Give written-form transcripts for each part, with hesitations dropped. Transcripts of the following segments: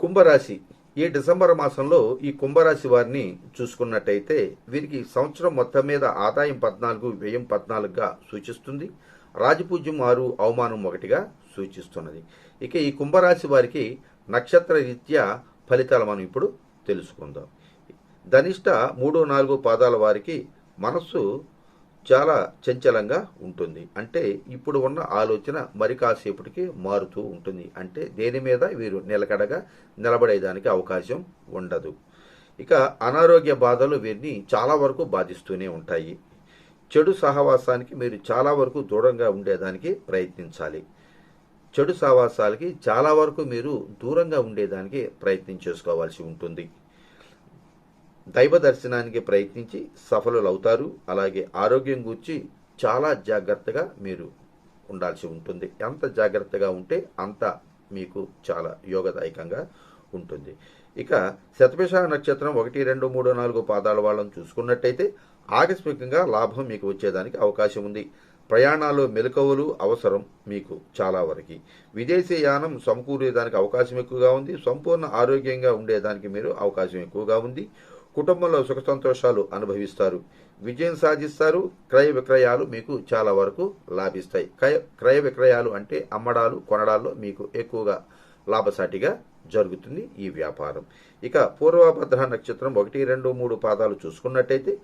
కుంభరాశి ఈ డిసెంబర్ మాసంలో ఈ కుంభరాశి వారిని చూసుకున్నట్టయితే వీరికి సంవత్సరం మొత్తం మీద ఆదాయం 14, వ్యయం 14గా సూచిస్తుంది. రాజపూజ్యం 6, అవమానం 1గా సూచిస్తున్నది. ఇక ఈ కుంభరాశి వారికి నక్షత్ర రీత్యా ఫలితాలు మనం ఇప్పుడు తెలుసుకుందాం. ధనిష్ట 3, 4 పాదాల వారికి మనస్సు చాలా చంచలంగా ఉంటుంది. అంటే ఇప్పుడు ఉన్న ఆలోచన మరి కాసేపటికి మారుతూ ఉంటుంది. అంటే దేని మీద వీరు నిలకడగా నిలబడేదానికి అవకాశం ఉండదు. ఇక అనారోగ్య బాధలు వీరిని చాలా వరకు బాధిస్తూనే ఉంటాయి. చెడు సహవాసానికి మీరు చాలా వరకు దూరంగా ఉండేదానికి ప్రయత్నించాలి. చెడు సహవాసాలకి చాలా వరకు మీరు దూరంగా ఉండేదానికి ప్రయత్నం చేసుకోవాల్సి ఉంటుంది. దైవ దర్శనానికి ప్రయత్నించి సఫలులవుతారు. అలాగే ఆరోగ్యం గురించి చాలా జాగ్రత్తగా మీరు ఉండాల్సి ఉంటుంది. ఎంత జాగ్రత్తగా ఉంటే అంత మీకు చాలా యోగదాయకంగా ఉంటుంది. ఇక శతభిష నక్షత్రం 1, 2, 3, 4 పాదాల వాళ్ళని చూసుకున్నట్టయితే ఆకస్మికంగా లాభం మీకు వచ్చేదానికి అవకాశం ఉంది. ప్రయాణాలు మెలకువలు అవసరం మీకు చాలా వరకు. విదేశీ యానం సమకూరేదానికి అవకాశం ఎక్కువగా ఉంది. సంపూర్ణ ఆరోగ్యంగా ఉండేదానికి మీరు అవకాశం ఎక్కువగా ఉంది. కుటుంబంలో సుఖ సంతోషాలు అనుభవిస్తారు. విజయం సాధిస్తారు. క్రయ విక్రయాలు మీకు చాలా వరకు లాభిస్తాయి. క్రయ విక్రయాలు అంటే అమ్మడాలు కొనడాల్లో మీకు ఎక్కువగా లాభసాటిగా జరుగుతుంది ఈ వ్యాపారం. ఇక పూర్వభద్ర నక్షత్రం 1, 2, 3 పాదాలు చూసుకున్నట్టయితే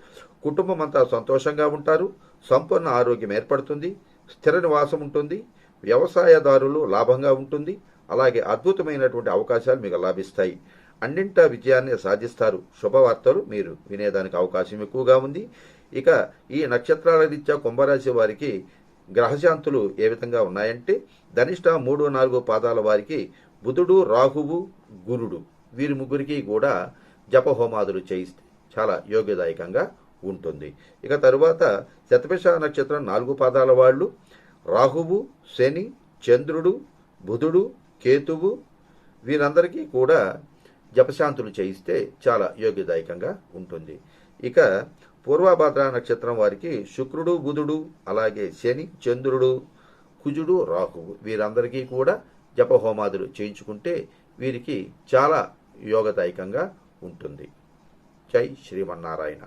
కుటుంబం అంతా సంతోషంగా ఉంటారు. సంపూర్ణ ఆరోగ్యం ఏర్పడుతుంది. స్థిర నివాసం ఉంటుంది. వ్యవసాయదారులు లాభంగా ఉంటుంది. అలాగే అద్భుతమైనటువంటి అవకాశాలు మీకు లాభిస్తాయి. అన్నింటా విజయాన్ని సాధిస్తారు. శుభవార్తలు మీరు వినేదానికి అవకాశం ఎక్కువగా ఉంది. ఇక ఈ నక్షత్రాల రీత్యా కుంభరాశి వారికి గ్రహశాంతులు ఏ విధంగా ఉన్నాయంటే ధనిష్ట 3, 4 పాదాల వారికి బుధుడు, రాహువు, గురుడు వీరి ముగ్గురికి కూడా జపహోమాదులు చేయిస్తే చాలా యోగ్యదాయకంగా ఉంటుంది. ఇక తరువాత శతభిష నక్షత్రం 4 పాదాల వాళ్ళు రాహువు, శని, చంద్రుడు, బుధుడు, కేతువు వీరందరికీ కూడా జపశాంతులు చేయిస్తే చాలా యోగ్యదాయకంగా ఉంటుంది. ఇక పూర్వభద్ర నక్షత్రం వారికి శుక్రుడు, బుధుడు, అలాగే శని, చంద్రుడు, కుజుడు, రాహువు వీరందరికీ కూడా జపహోమాదులు చేయించుకుంటే వీరికి చాలా యోగదాయకంగా ఉంటుంది. జై శ్రీమన్నారాయణ.